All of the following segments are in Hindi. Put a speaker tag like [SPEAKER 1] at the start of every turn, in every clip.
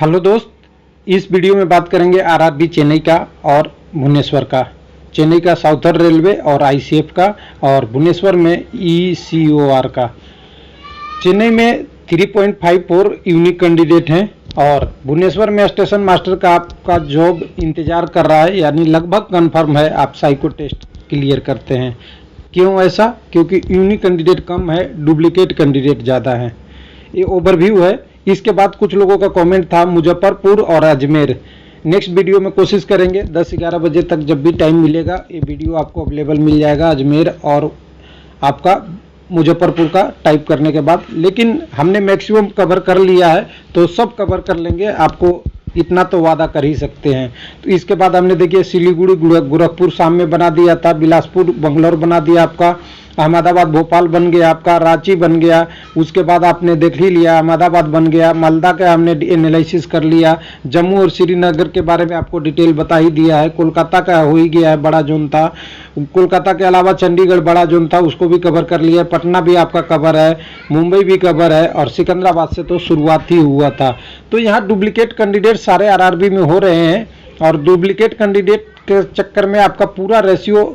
[SPEAKER 1] हेलो दोस्त, इस वीडियो में बात करेंगे आरआरबी चेन्नई का और भुवनेश्वर का। चेन्नई का साउथर्न रेलवे और आईसीएफ का, और भुवनेश्वर में ईसीओआर का। चेन्नई में 3.54 यूनिक कैंडिडेट हैं और भुवनेश्वर में स्टेशन मास्टर का आपका जॉब इंतजार कर रहा है, यानी लगभग कंफर्म है आप साइको टेस्ट क्लियर करते हैं। क्यों ऐसा? क्योंकि यूनिक कैंडिडेट कम है, डुप्लीकेट कैंडिडेट ज़्यादा है। ये ओवरव्यू है। इसके बाद कुछ लोगों का कमेंट था मुजफ्फरपुर और अजमेर। नेक्स्ट वीडियो में कोशिश करेंगे 10-11 बजे तक, जब भी टाइम मिलेगा ये वीडियो आपको अवेलेबल मिल जाएगा, अजमेर और आपका मुजफ्फरपुर का टाइप करने के बाद। लेकिन हमने मैक्सिमम कवर कर लिया है, तो सब कवर कर लेंगे, आपको इतना तो वादा कर ही सकते हैं। तो इसके बाद हमने देखिए सिलीगुड़ी गोरखपुर शाम में बना दिया था, बिलासपुर बंगलौर बना दिया आपका, अहमदाबाद भोपाल बन गया आपका, रांची बन गया। उसके बाद आपने देख ही लिया, अहमदाबाद बन गया, मालदा का हमने एनालिसिस कर लिया, जम्मू और श्रीनगर के बारे में आपको डिटेल बता ही दिया है, कोलकाता का हो ही गया है, बड़ा जोन था। कोलकाता के अलावा चंडीगढ़ बड़ा जोन था, उसको भी कवर कर लिया, पटना भी आपका कवर है, मुंबई भी कवर है, और सिकंदराबाद से तो शुरुआत ही हुआ था। तो यहाँ डुप्लीकेट कैंडिडेट सारे आरआरबी में हो रहे हैं, और डुप्लीकेट कैंडिडेट के चक्कर में आपका पूरा रेशियो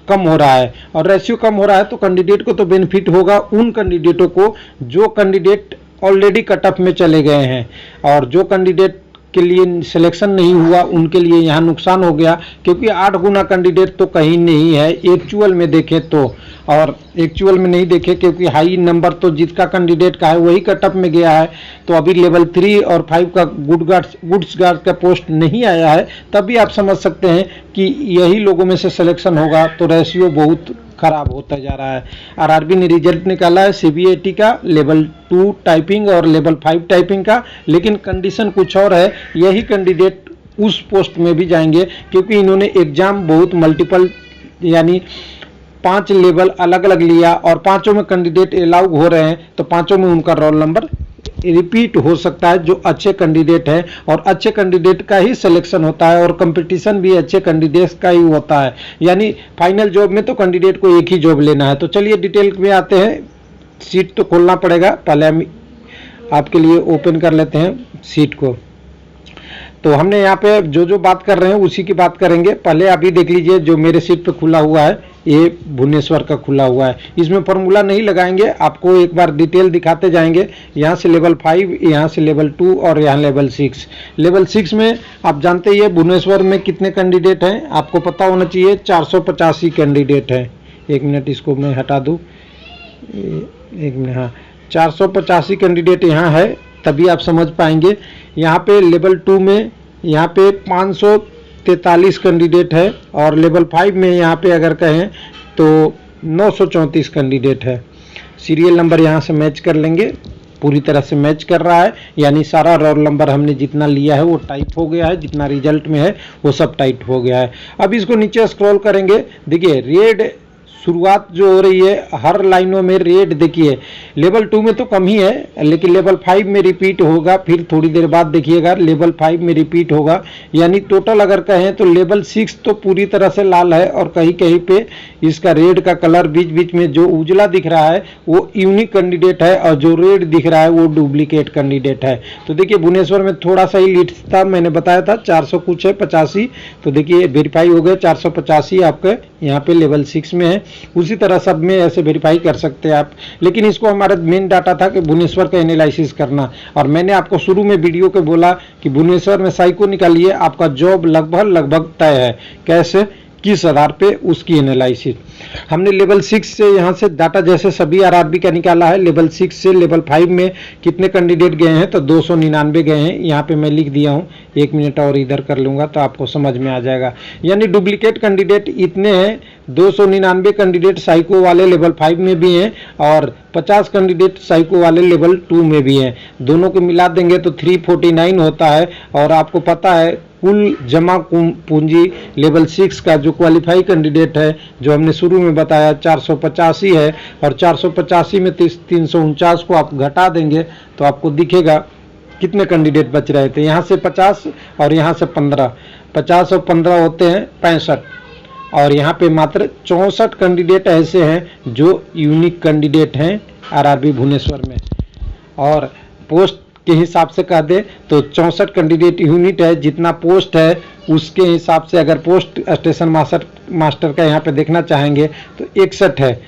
[SPEAKER 1] कम हो रहा है। और रेशियो कम हो रहा है तो कैंडिडेट को तो बेनिफिट होगा, उन कैंडिडेटों को जो कैंडिडेट ऑलरेडी कट ऑफ में चले गए हैं, और जो कैंडिडेट के लिए सिलेक्शन नहीं हुआ उनके लिए यहाँ नुकसान हो गया, क्योंकि 8 गुना कैंडिडेट तो कहीं नहीं है एक्चुअल में देखें तो। और एक्चुअल में नहीं देखे क्योंकि हाई नंबर तो जिसका कैंडिडेट का है वही कट ऑफ में गया है। तो अभी लेवल 3 और 5 का गुड्स गार्ड का पोस्ट नहीं आया है, तभी आप समझ सकते हैं कि यही लोगों में से सिलेक्शन होगा। तो रेशियो बहुत खराब होता जा रहा है। आरआरबी ने रिजल्ट निकाला है सीबीएटी का, लेवल 2 टाइपिंग और लेवल 5 टाइपिंग का, लेकिन कंडीशन कुछ और है। यही कैंडिडेट उस पोस्ट में भी जाएंगे, क्योंकि इन्होंने एग्जाम बहुत मल्टीपल यानी 5 लेवल अलग अलग लिया, और पांचों में कैंडिडेट अलाउ हो रहे हैं, तो पांचों में उनका रोल नंबर रिपीट हो सकता है, जो अच्छे कैंडिडेट हैं। और अच्छे कैंडिडेट का ही सिलेक्शन होता है, और कंपटीशन भी अच्छे कैंडिडेट्स का ही होता है। यानी फाइनल जॉब में तो कैंडिडेट को एक ही जॉब लेना है। तो चलिए डिटेल में आते हैं। सीट तो खोलना पड़ेगा, पहले हम आपके लिए ओपन कर लेते हैं सीट को। तो हमने यहाँ पे जो बात कर रहे हैं उसी की बात करेंगे। पहले अभी देख लीजिए जो मेरे सीट पे खुला हुआ है, ये भुवनेश्वर का खुला हुआ है। इसमें फॉर्मूला नहीं लगाएंगे, आपको एक बार डिटेल दिखाते जाएंगे। यहाँ से लेवल 5, यहाँ से लेवल 2 और यहाँ लेवल 6। लेवल 6 में आप जानते ही है भुवनेश्वर में कितने कैंडिडेट हैं, आपको पता होना चाहिए। 485 कैंडिडेट हैं। एक मिनट इसको मैं हटा दूँ, एक मिनट। हाँ, 485 कैंडिडेट यहाँ है, तभी आप समझ पाएंगे। यहाँ पे लेवल 2 में यहाँ पे 543 कैंडिडेट है, और लेवल 5 में यहाँ पे अगर कहें तो 934 कैंडिडेट है। सीरियल नंबर यहाँ से मैच कर लेंगे, पूरी तरह से मैच कर रहा है, यानी सारा रोल नंबर हमने जितना लिया है वो टाइप हो गया है, जितना रिजल्ट में है वो सब टाइप हो गया है। अब इसको नीचे स्क्रॉल करेंगे, देखिए रेड शुरुआत जो हो रही है हर लाइनों में रेड। देखिए लेवल 2 में तो कम ही है, लेकिन लेवल 5 में रिपीट होगा, फिर थोड़ी देर बाद देखिएगा लेवल 5 में रिपीट होगा। यानी टोटल अगर कहें तो लेवल 6 तो पूरी तरह से लाल है, और कहीं कहीं पे इसका रेड का कलर बीच बीच में जो उजला दिख रहा है वो यूनिक कैंडिडेट है, और जो रेड दिख रहा है वो डुप्लीकेट कैंडिडेट है। तो देखिए भुवनेश्वर में थोड़ा सा ही लीड था, मैंने बताया था 400 कुछ है 85। तो देखिए वेरीफाई हो गए 485 आपके यहाँ पे लेवल 6 में है। उसी तरह सब में ऐसे वेरीफाई कर सकते हैं आप, लेकिन इसको हमारा मेन डाटा था कि भुवनेश्वर का एनालिसिस करना। और मैंने आपको शुरू में वीडियो के बोला कि भुवनेश्वर में साइको निकालिए, आपका जॉब लगभग तय है। कैसे, किस आधार पे, उसकी एनालिसिस। हमने लेवल 6 से यहाँ से डाटा जैसे सभी आरआरबी का निकाला है। लेवल 6 से लेवल 5 में कितने कैंडिडेट गए हैं, तो 299 गए हैं। यहाँ पे मैं लिख दिया हूँ, एक मिनट और इधर कर लूँगा तो आपको समझ में आ जाएगा। यानी डुप्लीकेट कैंडिडेट इतने हैं, 299 कैंडिडेट साइको वाले लेवल 5 में भी हैं, और 50 कैंडिडेट साइको वाले लेवल 2 में भी हैं। दोनों को मिला देंगे तो 349 होता है। और आपको पता है कुल जमा पूंजी लेवल 6 का जो क्वालिफाई कैंडिडेट है, जो हमने शुरू में बताया 485 है, और 485 में 349 को आप घटा देंगे तो आपको दिखेगा कितने कैंडिडेट बच रहे थे। यहाँ से 50 और यहाँ से 15, 50 और 15 होते हैं 65, और यहाँ पे मात्र 64 कैंडिडेट ऐसे हैं जो यूनिक कैंडिडेट हैं आरआरबी भुवनेश्वर में। और पोस्ट के हिसाब से कह दे तो 64 कैंडिडेट यूनिट है, जितना पोस्ट है उसके हिसाब से अगर पोस्ट स्टेशन मास्टर का यहाँ पे देखना चाहेंगे तो 61 है,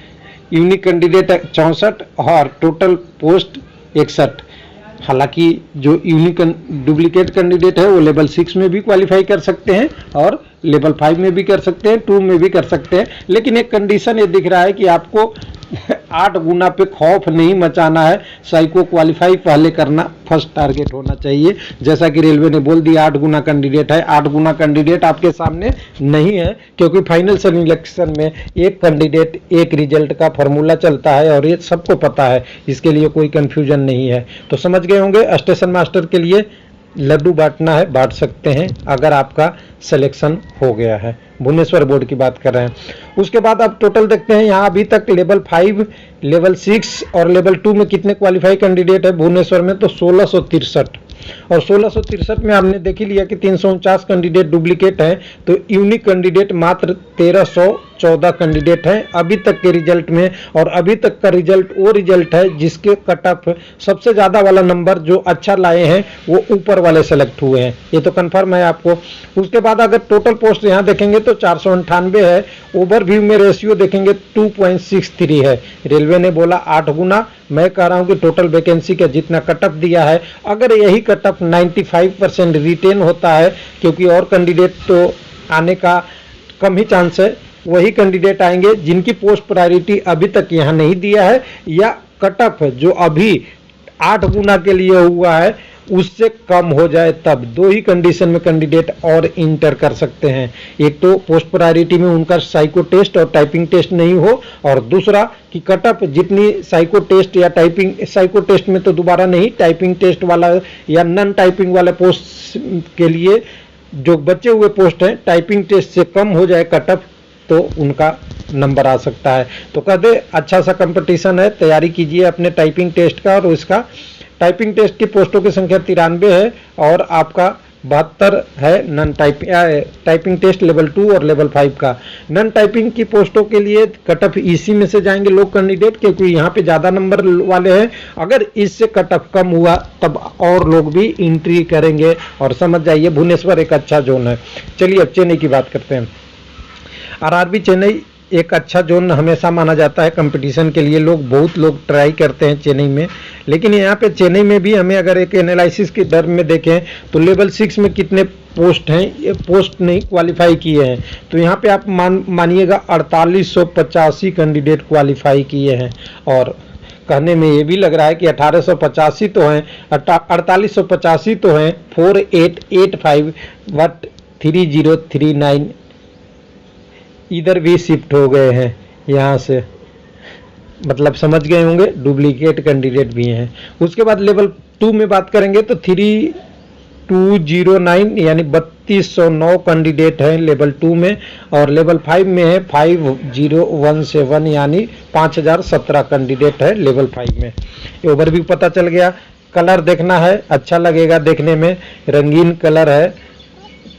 [SPEAKER 1] यूनिक कैंडिडेट 64 और टोटल पोस्ट 61। हालांकि जो यूनिक डुप्लीकेट कैंडिडेट है वो लेवल 6 में भी क्वालिफाई कर सकते हैं और लेवल 5 में भी कर सकते हैं, 2 में भी कर सकते हैं, लेकिन एक कंडीशन ये दिख रहा है कि आपको 8 गुना पे खौफ नहीं मचाना है, साइको क्वालिफाई पहले करना फर्स्ट टारगेट होना चाहिए। जैसा कि रेलवे ने बोल दिया 8 गुना कैंडिडेट है, 8 गुना कैंडिडेट आपके सामने नहीं है, क्योंकि फाइनल सिलेक्शन में एक कैंडिडेट एक रिजल्ट का फॉर्मूला चलता है और ये सबको पता है, इसके लिए कोई कंफ्यूजन नहीं है। तो समझ गए होंगे, स्टेशन मास्टर के लिए लड्डू बांटना है, बांट सकते हैं अगर आपका सिलेक्शन हो गया है। भुवनेश्वर बोर्ड की बात कर रहे हैं। उसके बाद आप टोटल देखते हैं यहाँ अभी तक लेवल 5, लेवल 6 और लेवल 2 में कितने क्वालिफाई कैंडिडेट है भुवनेश्वर में, तो 1663 और 1663 में आपने देख ही लिया कि 349 कैंडिडेट डुप्लीकेट हैं, तो यूनिक कैंडिडेट मात्र 1314 कैंडिडेट हैं अभी तक के रिजल्ट में। और अभी तक का रिजल्ट वो रिजल्ट है जिसके कट ऑफ सबसे ज़्यादा वाला नंबर जो अच्छा लाए हैं वो ऊपर वाले सेलेक्ट हुए हैं, ये तो कंफर्म है आपको। उसके बाद अगर टोटल पोस्ट यहाँ देखेंगे तो 498 है, ओवरव्यू में रेशियो देखेंगे 2.63 है। रेलवे ने बोला 8 गुना, मैं कह रहा हूँ कि टोटल वैकेंसी का जितना कट ऑफ दिया है, अगर यही कट ऑफ 95% रिटेन होता है, क्योंकि और कैंडिडेट तो आने का कम ही चांस है, वही कैंडिडेट आएंगे जिनकी पोस्ट प्रायोरिटी अभी तक यहाँ नहीं दिया है या कट ऑफ जो अभी 8 गुना के लिए हुआ है उससे कम हो जाए, तब 2 ही कंडीशन में कैंडिडेट और इंटर कर सकते हैं। एक तो पोस्ट प्रायोरिटी में उनका साइको टेस्ट और टाइपिंग टेस्ट नहीं हो, और दूसरा कि कट ऑफ जितनी साइको टेस्ट या टाइपिंग, साइको टेस्ट में तो दोबारा नहीं, टाइपिंग टेस्ट वाला या नॉन टाइपिंग वाले पोस्ट के लिए जो बचे हुए पोस्ट हैं टाइपिंग टेस्ट से कम हो जाए कट ऑफ, तो उनका नंबर आ सकता है। तो कहते अच्छा सा कंपटीशन है, तैयारी कीजिए अपने टाइपिंग टेस्ट का। और उसका टाइपिंग टेस्ट की पोस्टों की संख्या 93 है और आपका 72 है नॉन टाइपिंग टेस्ट लेवल 2 और लेवल 5 का। नॉन टाइपिंग की पोस्टों के लिए कट ऑफ इसी में से जाएंगे लोग कैंडिडेट, क्योंकि यहाँ पे ज़्यादा नंबर वाले हैं। अगर इससे कट ऑफ कम हुआ तब और लोग भी एंट्री करेंगे, और समझ जाइए भुवनेश्वर एक अच्छा जोन है। चलिए अब चेन्नई की बात करते हैं। आरआरबी चेन्नई एक अच्छा जोन हमेशा माना जाता है कंपटीशन के लिए, बहुत लोग ट्राई करते हैं चेन्नई में। लेकिन यहाँ पे चेन्नई में भी हमें अगर एक एनालिसिस के दर में देखें तो लेवल 6 में कितने पोस्ट हैं, ये पोस्ट नहीं क्वालिफाई किए हैं, तो यहाँ पे आप मानिएगा 4885 कैंडिडेट क्वालिफाई किए हैं। और कहने में ये भी लग रहा है कि 1885 तो हैं, 4885 तो हैं, 4885 बट 3039 इधर भी शिफ्ट हो गए हैं यहाँ से, मतलब समझ गए होंगे डुप्लीकेट कैंडिडेट भी हैं। उसके बाद लेवल 2 में बात करेंगे तो 3209 यानी 3209 कैंडिडेट हैं लेवल 2 में, और लेवल 5 में है 5017 यानी 5017 कैंडिडेट है लेवल 5 में। ये ओवरव्यू पता चल गया। कलर देखना है, अच्छा लगेगा देखने में, रंगीन कलर है,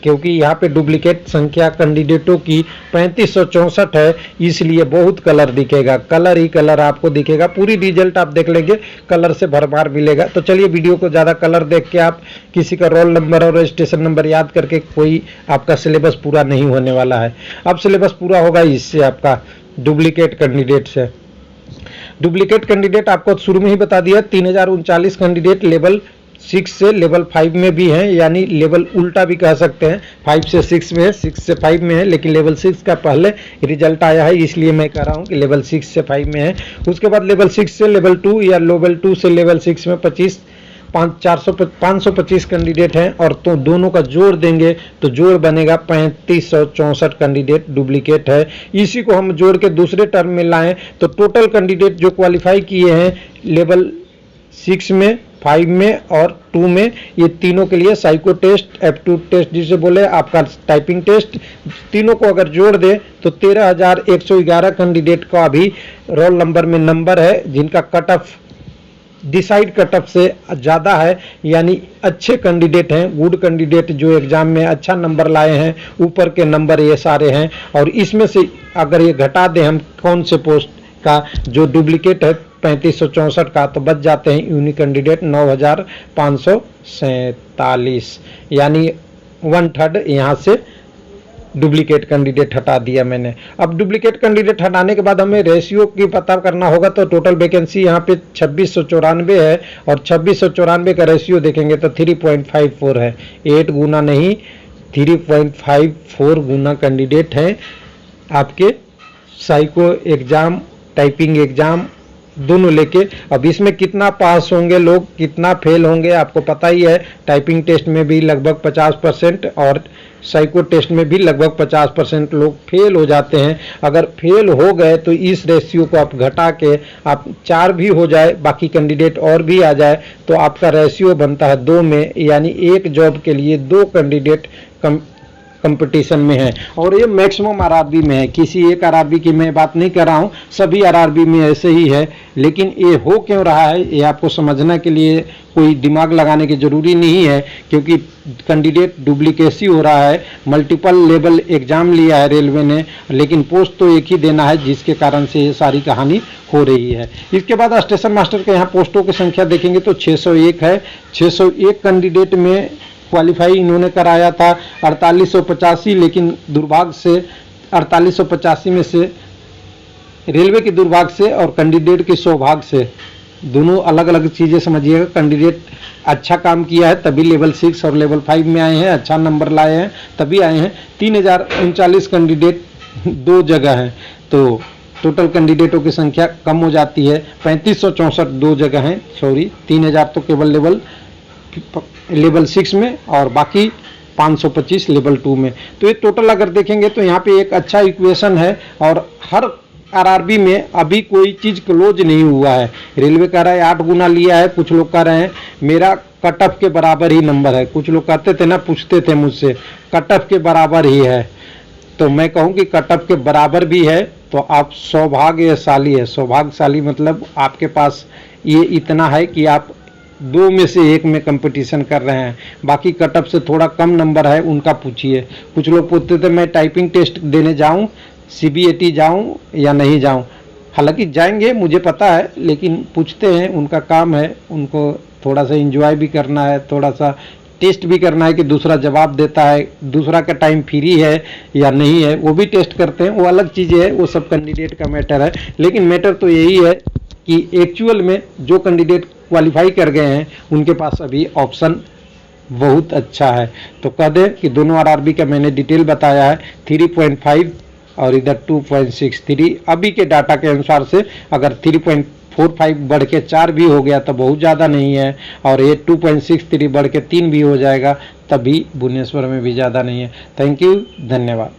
[SPEAKER 1] क्योंकि यहाँ पे डुप्लीकेट संख्या कैंडिडेटों की 3564 है, इसलिए बहुत कलर दिखेगा, कलर ही कलर आपको दिखेगा। पूरी रिजल्ट आप देख लेंगे, कलर से भरमार मिलेगा। तो चलिए वीडियो को ज़्यादा कलर देख के आप किसी का रोल नंबर और रजिस्ट्रेशन नंबर याद करके कोई आपका सिलेबस पूरा नहीं होने वाला है। अब सिलेबस पूरा होगा इससे, आपका डुप्लीकेट कैंडिडेट से। डुप्लीकेट कैंडिडेट आपको शुरू में ही बता दिया, 3039 कैंडिडेट लेवल 6 से लेवल 5 में भी हैं, यानी लेवल उल्टा भी कह सकते हैं, 5 से 6 में है, 6 से 5 में है, लेकिन लेवल 6 का पहले रिजल्ट आया है, इसलिए मैं कह रहा हूँ कि लेवल 6 से 5 में है। उसके बाद लेवल 6 से लेवल 2 या लेवल 2 से लेवल 6 में 525 कैंडिडेट हैं, और तो दोनों का जोड़ देंगे तो जोड़ बनेगा 3564 कैंडिडेट डुप्लीकेट है। इसी को हम जोड़ के दूसरे टर्म में लाएं तो टोटल कैंडिडेट जो क्वालिफाई किए हैं लेवल 6 में, 5 में और 2 में, ये तीनों के लिए साइको टेस्ट, एप्टीट्यूड टेस्ट जिसे बोले, आपका टाइपिंग टेस्ट, तीनों को अगर जोड़ दे तो 13111 कैंडिडेट का भी रोल नंबर में नंबर है, जिनका cut off decide cut off से ज़्यादा है, यानी अच्छे कैंडिडेट हैं, गुड कैंडिडेट जो एग्जाम में अच्छा नंबर लाए हैं, ऊपर के नंबर ये सारे हैं। और इसमें से अगर ये घटा दें हम कौन से पोस्ट का जो डुप्लीकेट है 3564 का, तो बच जाते हैं यूनिक कैंडिडेट 9547, यानी 1/3 यहाँ से डुप्लीकेट कैंडिडेट हटा दिया मैंने। अब डुप्लीकेट कैंडिडेट हटाने के बाद हमें रेशियो की पता करना होगा, तो टोटल वैकेंसी यहाँ पे 2694 है और 2694 का रेशियो देखेंगे तो 3.54 है। 8 गुना नहीं 3.54 गुना कैंडिडेट हैं आपके साइको एग्ज़ाम, टाइपिंग एग्ज़ाम दोनों लेके। अब इसमें कितना पास होंगे लोग, कितना फेल होंगे आपको पता ही है। टाइपिंग टेस्ट में भी लगभग 50% और साइको टेस्ट में भी लगभग 50% लोग फेल हो जाते हैं। अगर फेल हो गए तो इस रेशियो को आप घटा के आप 4 भी हो जाए, बाकी कैंडिडेट और भी आ जाए, तो आपका रेशियो बनता है 2 में, यानी एक जॉब के लिए 2 कैंडिडेट कंपटीशन में है। और ये मैक्सिमम आरआरबी में है, किसी एक आरआरबी की मैं बात नहीं कर रहा हूँ, सभी आरआरबी में ऐसे ही है। लेकिन ये हो क्यों रहा है ये आपको समझने के लिए कोई दिमाग लगाने की ज़रूरी नहीं है, क्योंकि कैंडिडेट डुप्लीकेसी हो रहा है। मल्टीपल लेवल एग्ज़ाम लिया है रेलवे ने, लेकिन पोस्ट तो एक ही देना है, जिसके कारण से ये सारी कहानी हो रही है। इसके बाद स्टेशन मास्टर के यहाँ पोस्टों की संख्या देखेंगे तो 601 है। 601 कैंडिडेट में क्वालिफाई इन्होंने कराया था 4885, लेकिन दुर्भाग्य से 4885 में से रेलवे की दुर्भाग्य से और कैंडिडेट के सौभाग्य से, दोनों अलग अलग चीज़ें समझिएगा। कैंडिडेट अच्छा काम किया है तभी लेवल 6 और लेवल 5 में आए हैं, अच्छा नंबर लाए हैं तभी आए हैं। 3039 कैंडिडेट 2 जगह हैं, तो टोटल कैंडिडेटों की संख्या कम हो जाती है। 3564 2 जगह हैं, सॉरी 3000 तो केवल लेवल 6 में और बाकी 525 लेवल 2 में। तो ये टोटल अगर देखेंगे तो यहाँ पे एक अच्छा इक्वेशन है, और हर आरआरबी में अभी कोई चीज़ क्लोज नहीं हुआ है। रेलवे कह रहा है 8 गुना लिया है, कुछ लोग कह रहे हैं मेरा कट ऑफ के बराबर ही नंबर है। कुछ लोग कहते थे ना, पूछते थे मुझसे कट ऑफ के बराबर ही है, तो मैं कहूँ कि कट ऑफ के बराबर भी है तो आप सौभाग्यशाली है। सौभाग्यशाली मतलब आपके पास ये इतना है कि आप 2 में से 1 में कंपटीशन कर रहे हैं। बाकी कट ऑफ से थोड़ा कम नंबर है उनका पूछिए। कुछ लोग पूछते थे मैं टाइपिंग टेस्ट देने जाऊं, सीबीएटी जाऊं या नहीं जाऊं। हालांकि जाएंगे मुझे पता है, लेकिन पूछते हैं, उनका काम है, उनको थोड़ा सा एंजॉय भी करना है, थोड़ा सा टेस्ट भी करना है कि दूसरा जवाब देता है, दूसरा का टाइम फ्री है या नहीं है, वो भी टेस्ट करते हैं। वो अलग चीज़ें है, वो सब कैंडिडेट का मैटर है। लेकिन मैटर तो यही है कि एक्चुअल में जो कैंडिडेट क्वालिफाई कर गए हैं उनके पास अभी ऑप्शन बहुत अच्छा है। तो कह दें कि दोनों आरआरबी का मैंने डिटेल बताया है, 3.5 और इधर 2.63। अभी के डाटा के अनुसार से अगर 3.45 बढ़ के 4 भी हो गया तो बहुत ज़्यादा नहीं है, और ये 2.63 बढ़ के 3 भी हो जाएगा तभी भुवनेश्वर में भी ज़्यादा नहीं है। थैंक यू, धन्यवाद।